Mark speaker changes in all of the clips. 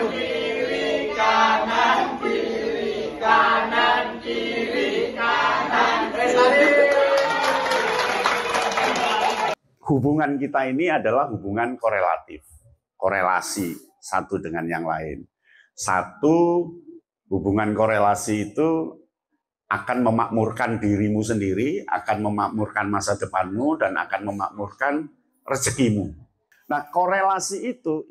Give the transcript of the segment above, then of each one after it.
Speaker 1: kiri, kanan, kiri, kanan, kiri, kanan.
Speaker 2: Hubungan kita ini adalah hubungan korelatif, korelasi satu dengan yang lain. Satu, hubungan korelasi itu akan memakmurkan dirimu sendiri, akan memakmurkan masa depanmu, dan akan memakmurkan rezekimu. Nah, korelasi itu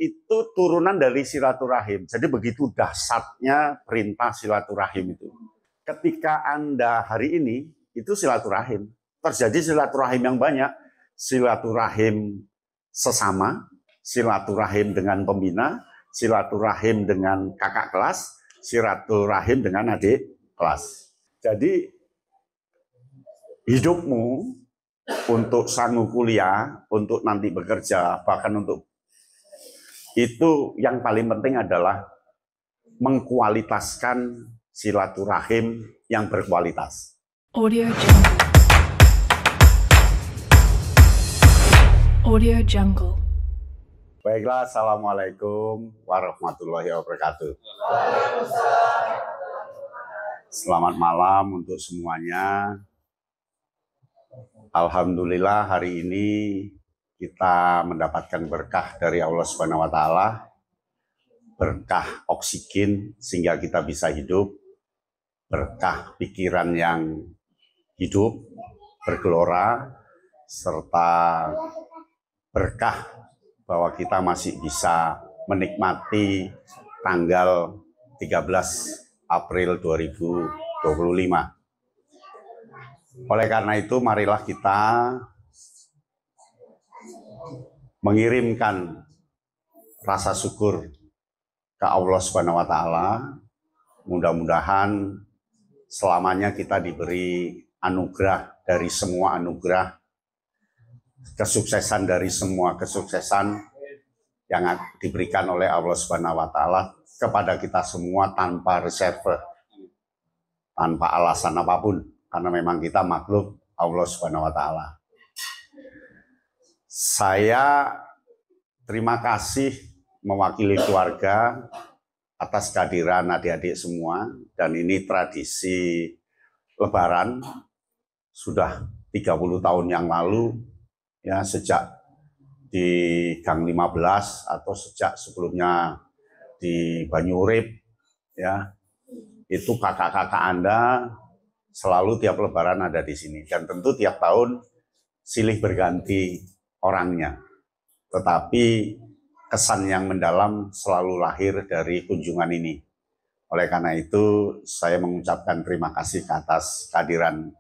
Speaker 2: turunan dari silaturahim. Jadi begitu dahsyatnya perintah silaturahim itu. Ketika Anda hari ini, itu silaturahim. Terjadi silaturahim yang banyak. Silaturahim sesama, silaturahim dengan pembina, silaturahim dengan kakak kelas, silaturahim dengan adik kelas. Jadi hidupmu untuk sanggup kuliah, untuk nanti bekerja, bahkan untuk itu yang paling penting adalah mengkualitaskan silaturahim yang berkualitas.
Speaker 3: Audio Jungle. Audio Jungle.
Speaker 2: Baiklah, assalamualaikum warahmatullahi wabarakatuh. Selamat malam untuk semuanya. Alhamdulillah hari ini kita mendapatkan berkah dari Allah Subhanahu wa taala. Berkah oksigen sehingga kita bisa hidup. Berkah pikiran yang hidup, bergelora, serta berkah bahwa kita masih bisa menikmati tanggal 13 April 2025. Oleh karena itu, marilah kita mengirimkan rasa syukur ke Allah Subhanahu wa taala. Mudah-mudahan selamanya kita diberi anugerah dari semua anugerah, kesuksesan dari semua kesuksesan yang diberikan oleh Allah Subhanahu wa taala kepada kita semua tanpa reserve, tanpa alasan apapun, karena memang kita makhluk Allah Subhanahu wa taala. Saya terima kasih mewakili keluarga atas kehadiran adik-adik semua, dan ini tradisi Lebaran sudah 30 tahun yang lalu, ya, sejak di Gang 15 atau sejak sebelumnya di Banyurip, ya, itu kakak-kakak Anda selalu tiap Lebaran ada di sini, dan tentu tiap tahun silih berganti orangnya, tetapi kesan yang mendalam selalu lahir dari kunjungan ini. Oleh karena itu, saya mengucapkan terima kasih atas kehadiran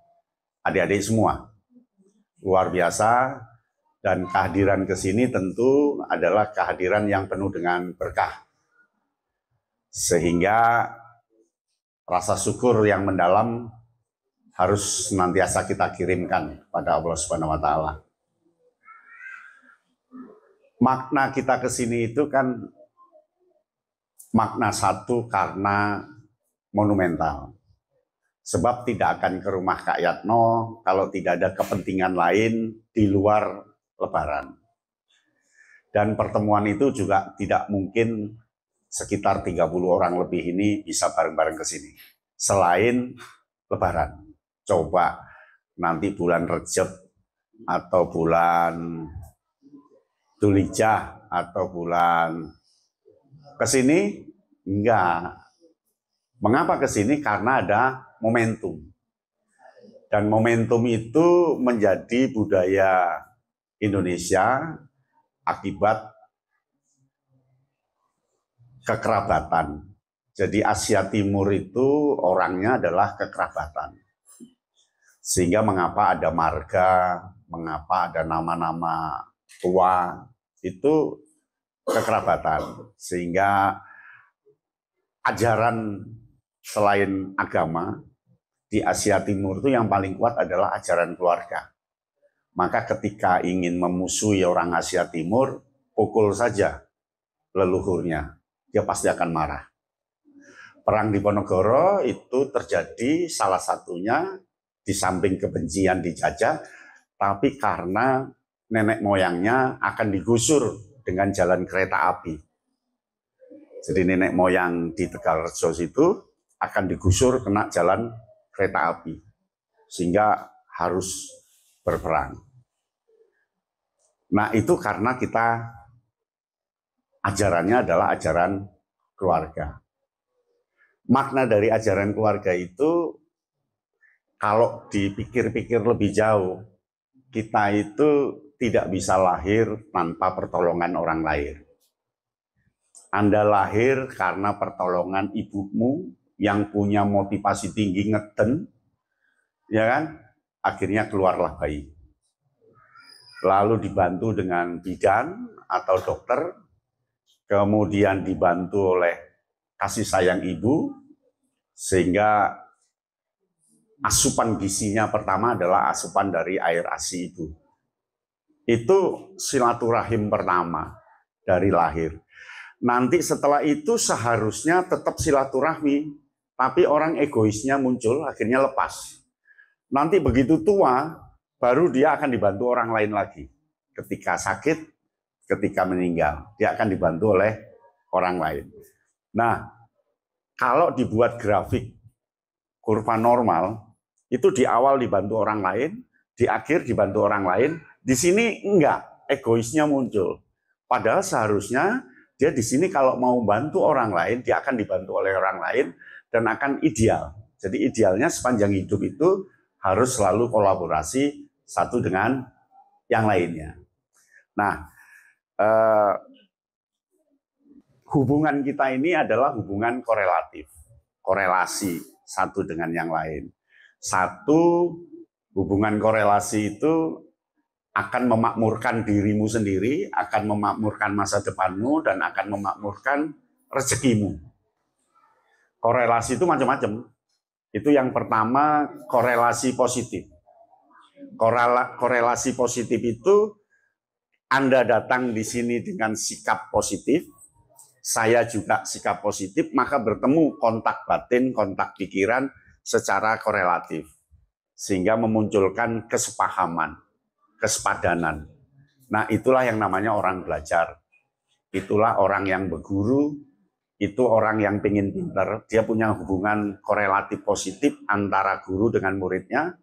Speaker 2: adik-adik semua. Luar biasa, dan kehadiran ke sini tentu adalah kehadiran yang penuh dengan berkah. Sehingga rasa syukur yang mendalam harus senantiasa kita kirimkan pada Allah Subhanahu wa taala. Makna kita ke sini itu kan makna satu karena monumental. Sebab tidak akan ke rumah Kak Yatno kalau tidak ada kepentingan lain di luar Lebaran. Dan pertemuan itu juga tidak mungkin sekitar 30 orang lebih ini bisa bareng-bareng ke sini. Selain Lebaran. Coba nanti bulan Rejab atau bulan Dzulhijjah atau bulan ke sini, enggak. Mengapa ke sini? Karena ada momentum. Dan momentum itu menjadi budaya Indonesia akibat kekerabatan. Jadi Asia Timur itu orangnya adalah kekerabatan. Sehingga mengapa ada marga, mengapa ada nama-nama tua, itu kekerabatan. Sehingga ajaran selain agama di Asia Timur itu yang paling kuat adalah ajaran keluarga. Maka ketika ingin memusuhi orang Asia Timur, pukul saja leluhurnya, dia pasti akan marah. Perang Diponegoro itu terjadi salah satunya di samping kebencian dijajah, tapi karena nenek moyangnya akan digusur dengan jalan kereta api. Jadi nenek moyang di Tegalrejo situ akan digusur kena jalan kereta api, sehingga harus berperang. Nah itu karena kita ajarannya adalah ajaran keluarga. Makna dari ajaran keluarga itu kalau dipikir-pikir lebih jauh, kita itu tidak bisa lahir tanpa pertolongan orang lain. Anda lahir karena pertolongan ibumu yang punya motivasi tinggi ngeden, ya kan? Akhirnya keluarlah bayi. Lalu dibantu dengan bidan atau dokter, kemudian dibantu oleh kasih sayang ibu, sehingga asupan gizinya pertama adalah asupan dari air ASI ibu. Itu silaturahim pertama dari lahir. Nanti setelah itu seharusnya tetap silaturahmi, tapi orang egoisnya muncul, akhirnya lepas. Nanti begitu tua, baru dia akan dibantu orang lain lagi. Ketika sakit, ketika meninggal, dia akan dibantu oleh orang lain. Nah, kalau dibuat grafik kurva normal, itu di awal dibantu orang lain, di akhir dibantu orang lain, di sini enggak, egoisnya muncul. Padahal seharusnya dia di sini kalau mau bantu orang lain, dia akan dibantu oleh orang lain dan akan ideal. Jadi idealnya sepanjang hidup itu harus selalu kolaborasi satu dengan yang lainnya. Nah, hubungan kita ini adalah hubungan korelatif, korelasi satu dengan yang lain. Satu, hubungan korelasi itu akan memakmurkan dirimu sendiri, akan memakmurkan masa depanmu, dan akan memakmurkan rezekimu. Korelasi itu macam-macam. Itu yang pertama, korelasi positif. Korelasi positif itu Anda datang di sini dengan sikap positif, saya juga sikap positif, maka bertemu kontak batin, kontak pikiran secara korelatif. Sehingga memunculkan kesepahaman, kesepadanan. Nah, itulah yang namanya orang belajar. Itulah orang yang berguru, itu orang yang pengen pintar. Dia punya hubungan korelatif positif antara guru dengan muridnya,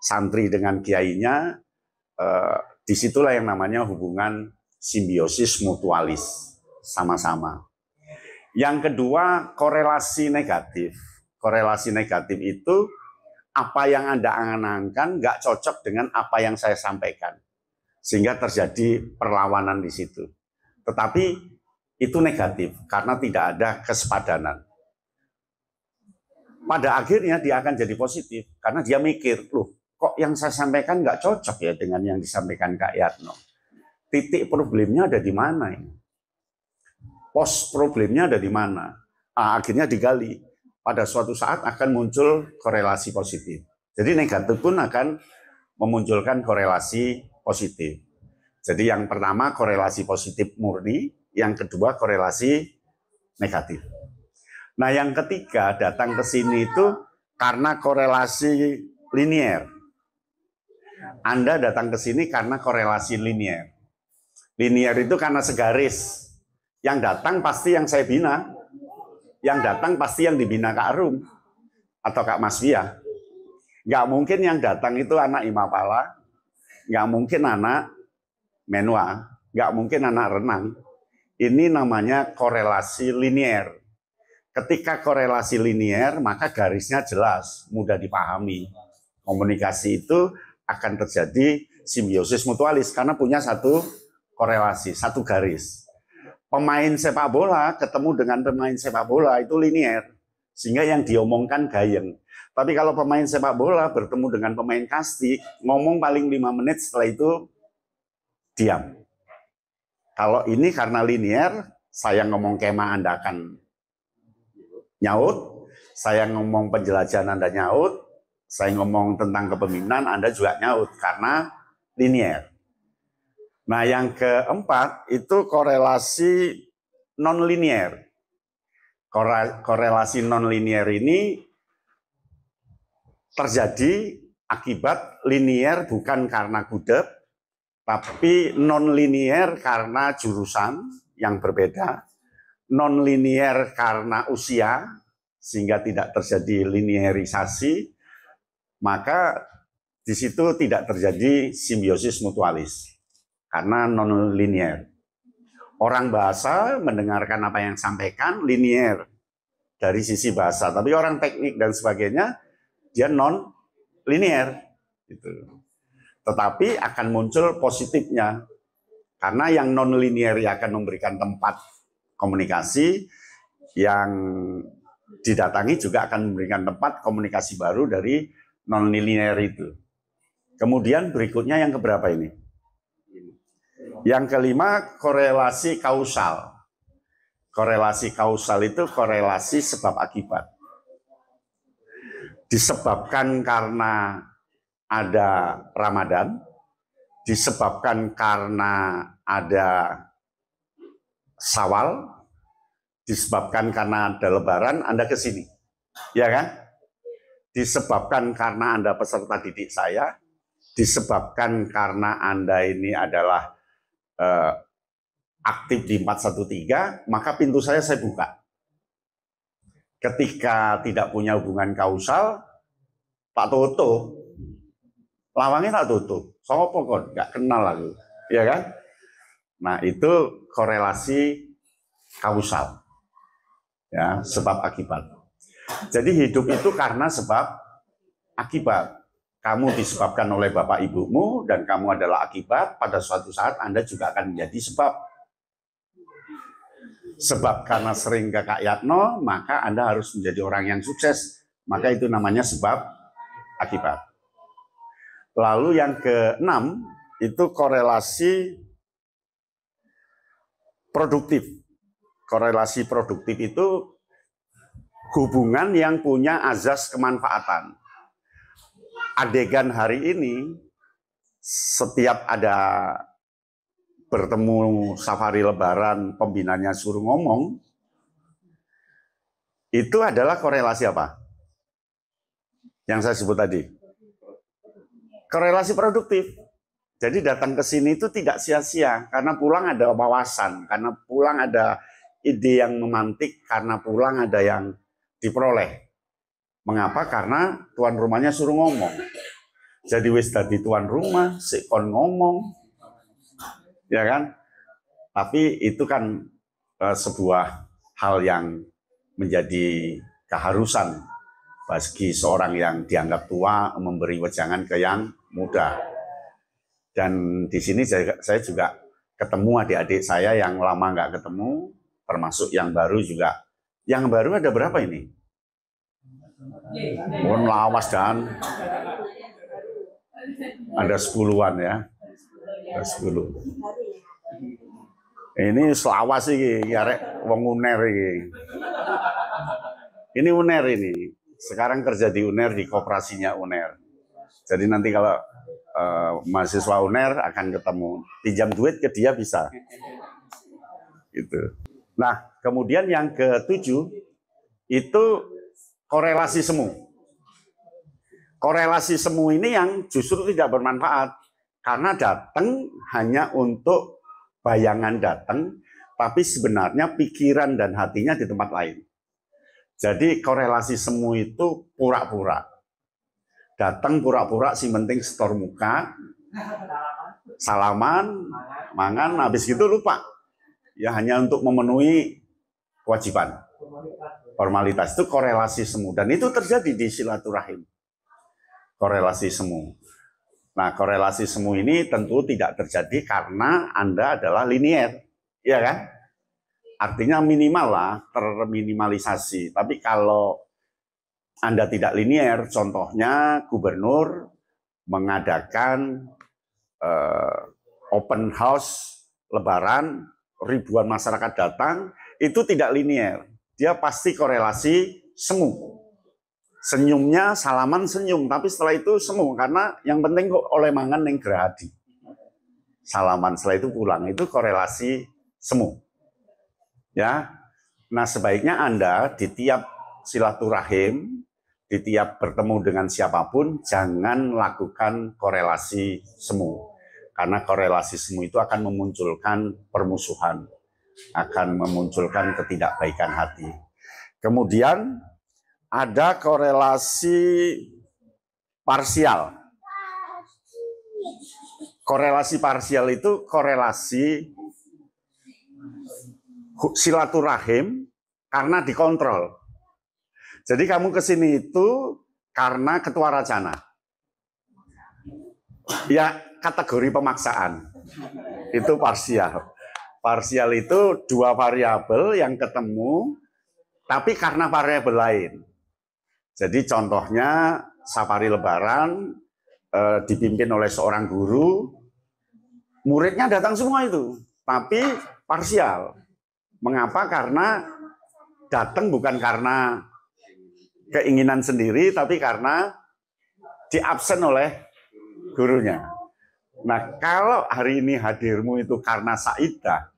Speaker 2: santri dengan kiainya. Disitulah yang namanya hubungan simbiosis mutualis, sama-sama. Yang kedua, korelasi negatif. Korelasi negatif itu apa yang Anda angan-angankan nggak cocok dengan apa yang saya sampaikan. Sehingga terjadi perlawanan di situ. Tetapi itu negatif karena tidak ada kesepadanan. Pada akhirnya dia akan jadi positif karena dia mikir, loh kok yang saya sampaikan nggak cocok ya dengan yang disampaikan Kak Yatno. Titik problemnya ada di mana ini? Pos problemnya ada di mana? Akhirnya digali. Pada suatu saat akan muncul korelasi positif. Jadi negatif pun akan memunculkan korelasi positif. Jadi yang pertama korelasi positif murni, yang kedua korelasi negatif. Nah yang ketiga datang ke sini itu karena korelasi linier. Anda datang ke sini karena korelasi linier. Linier itu karena segaris. Yang datang pasti yang saya bina. Yang datang pasti yang dibina Kak Arum atau Kak Masvia. Nggak mungkin yang datang itu anak Imapala, nggak mungkin anak Menua, nggak mungkin anak renang. Ini namanya korelasi linier. Ketika korelasi linier, maka garisnya jelas, mudah dipahami. Komunikasi itu akan terjadi simbiosis mutualis karena punya satu korelasi, satu garis. Pemain sepak bola ketemu dengan pemain sepak bola itu linier, sehingga yang diomongkan gayeng. Tapi kalau pemain sepak bola bertemu dengan pemain kasti, ngomong paling 5 menit, setelah itu diam. Kalau ini karena linier, saya ngomong kemah Anda akan nyaut, saya ngomong penjelajahan Anda nyaut, saya ngomong tentang kepemimpinan Anda juga nyaut, karena linier. Nah, yang keempat itu korelasi non-linier. Korelasi non-linier ini terjadi akibat linier bukan karena gudeg, tapi non-linier karena jurusan yang berbeda, non-linier karena usia, sehingga tidak terjadi linearisasi, maka di situ tidak terjadi simbiosis mutualis, karena non-linier. Orang bahasa mendengarkan apa yang disampaikan linier dari sisi bahasa, tapi orang teknik dan sebagainya dia non-linier. Gitu. Tetapi akan muncul positifnya, karena yang non-linier akan memberikan tempat komunikasi, yang didatangi juga akan memberikan tempat komunikasi baru dari non-linier itu. Kemudian berikutnya yang keberapa ini? Yang kelima, korelasi kausal. Korelasi kausal itu korelasi sebab akibat. Disebabkan karena ada Ramadan, disebabkan karena ada Syawal, disebabkan karena ada Lebaran, Anda ke sini. Ya kan? Disebabkan karena Anda peserta didik saya, disebabkan karena Anda ini adalah aktif di 413, maka pintu saya buka. Ketika tidak punya hubungan kausal, tak tutup. Lawangnya tak tutup. Sopo kon, nggak kenal aku. Ya kan? Nah, itu korelasi kausal. Ya, sebab akibat. Jadi hidup itu karena sebab akibat. Kamu disebabkan oleh bapak ibumu dan kamu adalah akibat, pada suatu saat Anda juga akan menjadi sebab. Sebab karena sering ke Kak Yatno, maka Anda harus menjadi orang yang sukses. Maka itu namanya sebab akibat. Lalu yang keenam, itu korelasi produktif. Korelasi produktif itu hubungan yang punya azas kemanfaatan. Adegan hari ini, setiap ada bertemu safari lebaran, pembinanya suruh ngomong, itu adalah korelasi apa? Yang saya sebut tadi. Korelasi produktif. Jadi datang ke sini itu tidak sia-sia, karena pulang ada wawasan, karena pulang ada ide yang memantik, karena pulang ada yang diperoleh. Mengapa? Karena tuan rumahnya suruh ngomong. Jadi wis dadi tuan rumah, si kon ngomong. Ya kan? Tapi itu kan sebuah hal yang menjadi keharusan bagi seorang yang dianggap tua memberi wejangan ke yang muda. Dan di sini saya juga ketemu adik-adik saya yang lama nggak ketemu, termasuk yang baru juga. Yang baru ada berapa ini? Mohon lawas dan ada 10-an ya. Ada 10. Ini selawas sih, arek wong UNER ini. Ini UNER ini. Sekarang kerja di UNER, di koperasinya UNER. Jadi nanti kalau mahasiswa UNER akan ketemu, pinjam duit ke dia bisa. Gitu. Nah, kemudian yang ke-7 itu korelasi semu. Korelasi semu ini yang justru tidak bermanfaat. Karena datang hanya untuk bayangan datang, tapi sebenarnya pikiran dan hatinya di tempat lain. Jadi korelasi semu itu pura-pura. Datang pura-pura si penting setor muka, salaman, mangan, habis gitu lupa. Ya hanya untuk memenuhi kewajiban. Formalitas itu korelasi semu. Dan itu terjadi di silaturahim. Korelasi semu. Nah, korelasi semu ini tentu tidak terjadi karena Anda adalah linier. Iya kan? Artinya minimal lah, terminimalisasi. Tapi kalau Anda tidak linier, contohnya gubernur mengadakan open house lebaran, ribuan masyarakat datang, itu tidak linier. Dia pasti korelasi semu. Senyumnya, salaman senyum, tapi setelah itu semu. Karena yang penting kok oleh mangan yang gerhadi. Salaman, setelah itu pulang. Itu korelasi semu. Ya, nah sebaiknya Anda di tiap silaturahim, di tiap bertemu dengan siapapun, jangan lakukan korelasi semu. Karena korelasi semu itu akan memunculkan permusuhan. akan memunculkan ketidakbaikan hati. Kemudian ada korelasi parsial. Korelasi parsial itu korelasi silaturahim karena dikontrol. Jadi kamu ke sini itu karena ketua racana. Ya, kategori pemaksaan. Itu parsial. Parsial itu dua variabel yang ketemu, tapi karena variabel lain. Jadi contohnya safari lebaran dipimpin oleh seorang guru, muridnya datang semua itu, tapi parsial. Mengapa? Karena datang bukan karena keinginan sendiri, tapi karena diabsen oleh gurunya. Nah, kalau hari ini hadirmu itu karena Saidah,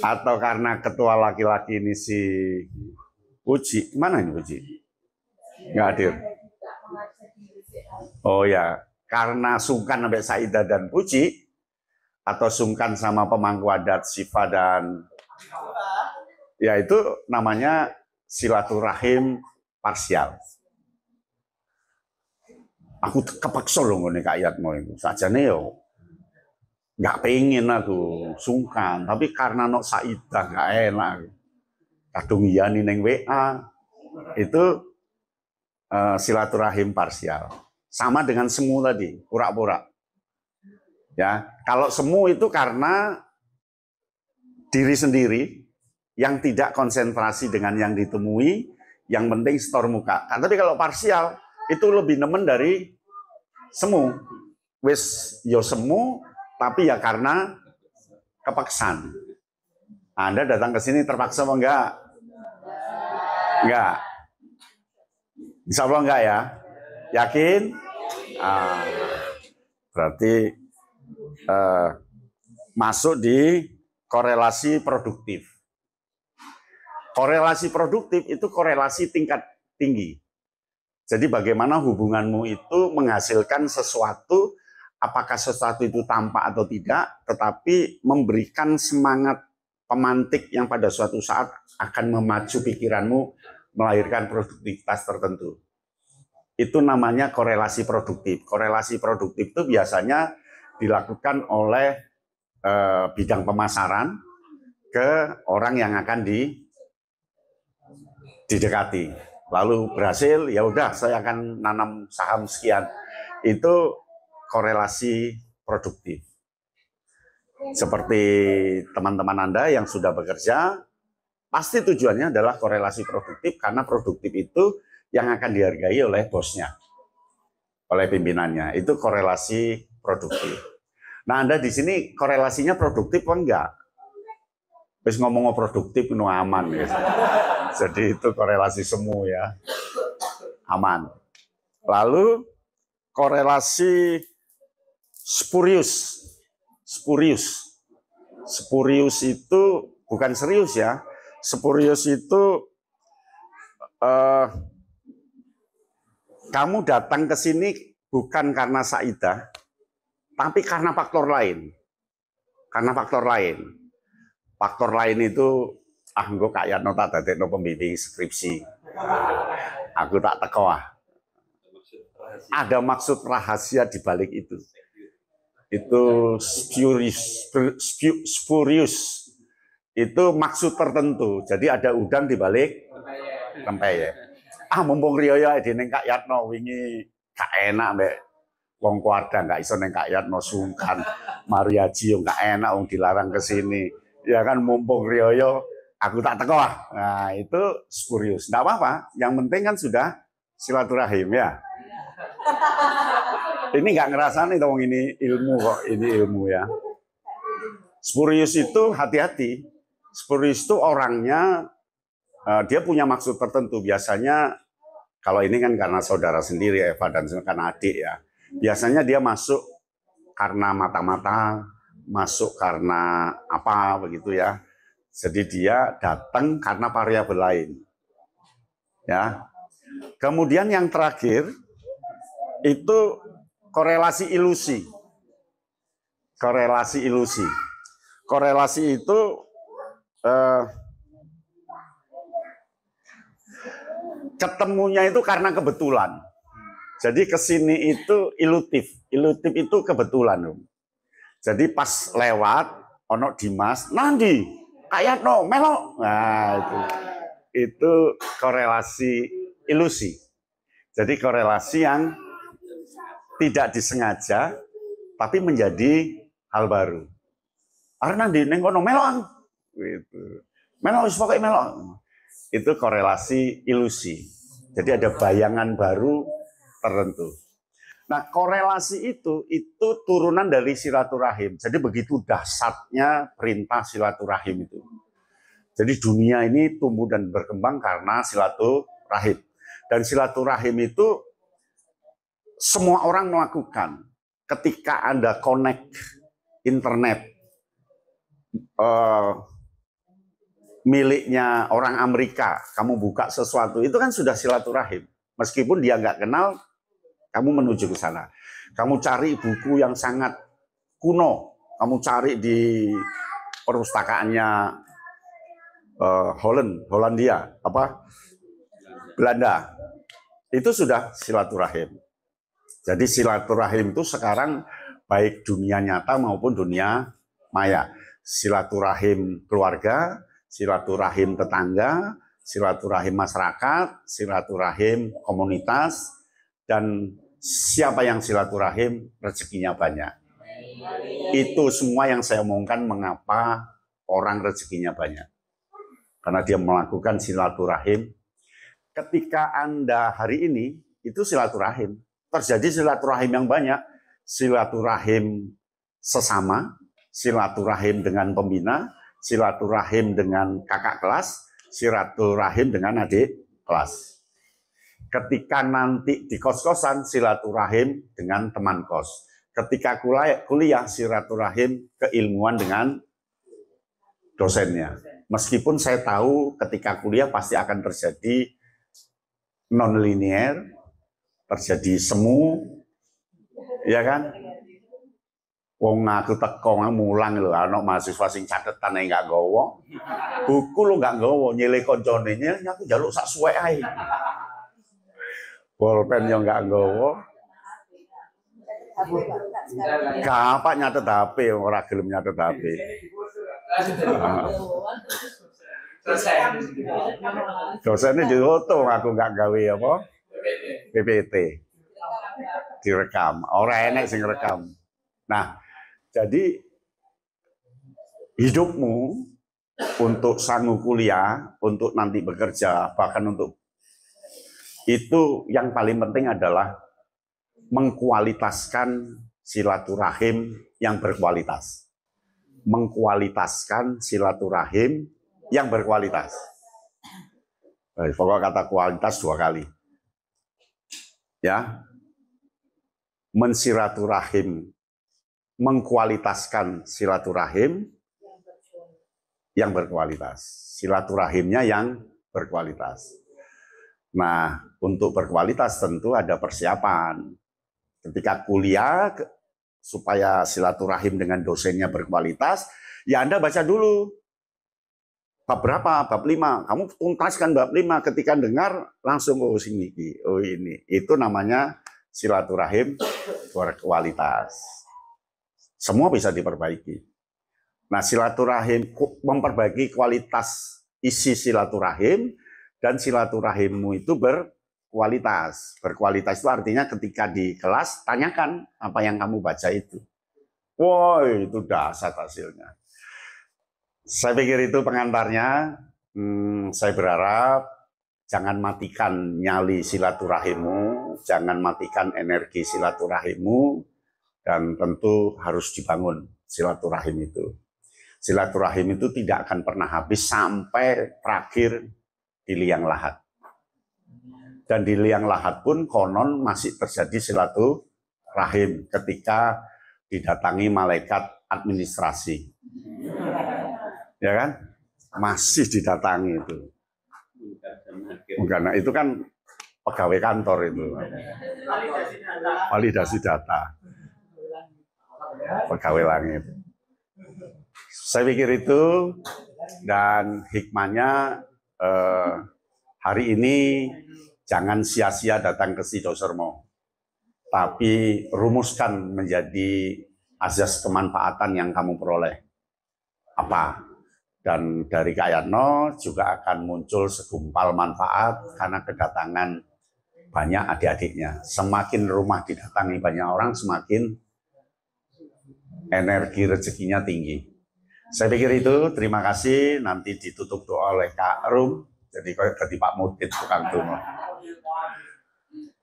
Speaker 2: atau karena ketua laki-laki ini si Puji, mana ini Puji? Nggak hadir. Oh ya, karena sungkan sampai Saidah dan Puji, atau sungkan sama pemangku adat Siva dan ya itu namanya silaturahim parsial. Aku kepaksa loh ngene kayatmu itu. Sajane yo nggak pengen aku sungkan, tapi karena nok Saidah nggak enak. Kadung iyani neng WA itu silaturahim parsial. Sama dengan semu tadi, pura-pura. Ya, kalau semu itu karena diri sendiri yang tidak konsentrasi dengan yang ditemui, yang penting setor muka. Tapi kalau parsial itu lebih nemen dari semu. Wis yo semu, tapi ya karena kepaksaan. Anda datang ke sini terpaksa apa enggak? Enggak. Insya Allah enggak ya? Yakin? Berarti masuk di korelasi produktif. Korelasi produktif itu korelasi tingkat tinggi. Jadi bagaimana hubunganmu itu menghasilkan sesuatu, apakah sesuatu itu tampak atau tidak, tetapi memberikan semangat pemantik yang pada suatu saat akan memacu pikiranmu melahirkan produktivitas tertentu. Itu namanya korelasi produktif. Korelasi produktif itu biasanya dilakukan oleh bidang pemasaran ke orang yang akan didekati. Lalu berhasil, ya udah saya akan nanam saham sekian. Itu korelasi produktif. Seperti teman-teman Anda yang sudah bekerja, pasti tujuannya adalah korelasi produktif karena produktif itu yang akan dihargai oleh bosnya, oleh pimpinannya. Itu korelasi produktif. Nah, Anda di sini korelasinya produktif apa enggak? Terus ngomong produktif itu aman ya. Jadi itu korelasi semu ya. Aman. Lalu korelasi spurius. Spurius itu bukan serius ya. Spurius itu kamu datang ke sini bukan karena Saidah, tapi karena faktor lain. Karena faktor lain. Faktor lain itu, engko kayak nota dadekno pembimbing skripsi. Aku tak teko Ada maksud rahasia di balik itu. Itu spurius. Itu maksud tertentu. Jadi ada udang di balik rempeyek. Mumpung riyo di ning Kak Yatno wingi gak enak mbek wong keluarga gak iso ning Kak Yatno sungkan. Mariaji yo gak enak wong dilarang ke sini. Ya kan mumpung riyo aku tak teko Nah, itu spurius. Enggak apa-apa, yang penting kan sudah silaturahim ya. Ini nggak ngerasani dong ini ilmu kok, ini ilmu ya. Spurius itu hati-hati. Spurius itu orangnya dia punya maksud tertentu. Biasanya kalau ini kan karena saudara sendiri Eva dan kan adik ya. Biasanya dia masuk karena mata-mata, masuk karena apa begitu ya. Jadi dia datang karena variabel lain. Ya. Kemudian yang terakhir itu korelasi ilusi. Korelasi ilusi. korelasi itu ketemunya itu karena kebetulan. Jadi kesini itu ilutif. Ilutif itu kebetulan. Jadi pas lewat, ono Dimas, nandi, kayak no, melo. Nah itu korelasi ilusi. Jadi korelasi yang tidak disengaja, tapi menjadi hal baru. Karena nanti neng kono melo, gitu. Melo, pokoknya melo. Itu korelasi ilusi. Jadi ada bayangan baru tertentu. Nah, korelasi itu turunan dari silaturahim. Jadi begitu dahsyatnya perintah silaturahim itu. Jadi dunia ini tumbuh dan berkembang karena silaturahim. Dan silaturahim itu semua orang melakukan. Ketika Anda connect internet, miliknya orang Amerika, kamu buka sesuatu, itu kan sudah silaturahim. Meskipun dia nggak kenal, kamu menuju ke sana. Kamu cari buku yang sangat kuno, kamu cari di perpustakaannya Hollandia, Belanda. Itu sudah silaturahim. Jadi silaturahim itu sekarang baik dunia nyata maupun dunia maya. Silaturahim keluarga, silaturahim tetangga, silaturahim masyarakat, silaturahim komunitas, dan siapa yang silaturahim rezekinya banyak. Itu semua yang saya omongkan mengapa orang rezekinya banyak. Karena dia melakukan silaturahim. Ketika Anda hari ini, itu silaturahim. Terjadi silaturahim yang banyak. Silaturahim sesama, silaturahim dengan pembina, silaturahim dengan kakak kelas, silaturahim dengan adik kelas. Ketika nanti di kos-kosan, silaturahim dengan teman kos. Ketika kuliah, silaturahim keilmuan dengan dosennya. Meskipun saya tahu ketika kuliah pasti akan terjadi non-linear, terjadi semu, ya kan? Wong aku teko mulang lho, ana mahasiswa sing catetane enggak nggawa. Buku lo enggak nggawa, nyile koncone aku njaluk sak suwek ae. Bolpen yo enggak nggawa. Gampang nyatet HP, ora gelem nyatet HP. Dosennya difoto, aku enggak gawe apa? PPT. Direkam, ora enek sing rekam. Nah, jadi hidupmu untuk sanggup kuliah, untuk nanti bekerja, bahkan untuk itu yang paling penting adalah mengkualitaskan silaturahim yang berkualitas. Mengkualitaskan silaturahim yang berkualitas. Pokok kata kualitas 2 kali. Ya. Mensilaturahim, mengkualitaskan silaturahim yang berkualitas. Silaturahimnya yang berkualitas. Nah, untuk berkualitas tentu ada persiapan. Ketika kuliah, supaya silaturahim dengan dosennya berkualitas, ya Anda baca dulu. Bab berapa? Bab 5. Kamu tuntaskan bab 5. Ketika dengar, langsung, oh sini, oh ini. Itu namanya silaturahim berkualitas. Semua bisa diperbaiki. Nah, silaturahim memperbaiki kualitas isi silaturahim, dan silaturahimmu itu berkualitas. Berkualitas itu artinya ketika di kelas, tanyakan apa yang kamu baca itu. Wah, itu dahsyat hasilnya. Saya pikir itu pengantarnya. Saya berharap jangan matikan nyali silaturahimmu, jangan matikan energi silaturahimmu, dan tentu harus dibangun silaturahim itu. Silaturahim itu tidak akan pernah habis sampai terakhir di liang lahat. Dan di liang lahat pun konon masih terjadi silaturahim ketika didatangi malaikat administrasi. Ya kan? Masih didatangi itu. Karena itu kan pegawai kantor itu. Validasi data. Pegawai langit. Saya pikir itu, dan hikmahnya hari ini jangan sia-sia datang ke Sidosermo, tapi rumuskan menjadi azas kemanfaatan yang kamu peroleh. Apa? Dan dari Kak Yatno juga akan muncul segumpal manfaat karena kedatangan banyak adik-adiknya. Semakin rumah didatangi banyak orang, semakin energi rezekinya tinggi. Saya pikir itu, terima kasih. Nanti ditutup doa oleh Kak Rum. Jadi jadi Pak Mudin tukang tunggu.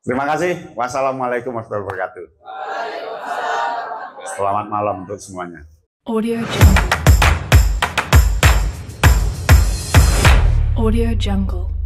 Speaker 2: Terima kasih. Wassalamualaikum warahmatullahi wabarakatuh. Selamat malam untuk semuanya.
Speaker 3: Audio Jungle. Audio Jungle.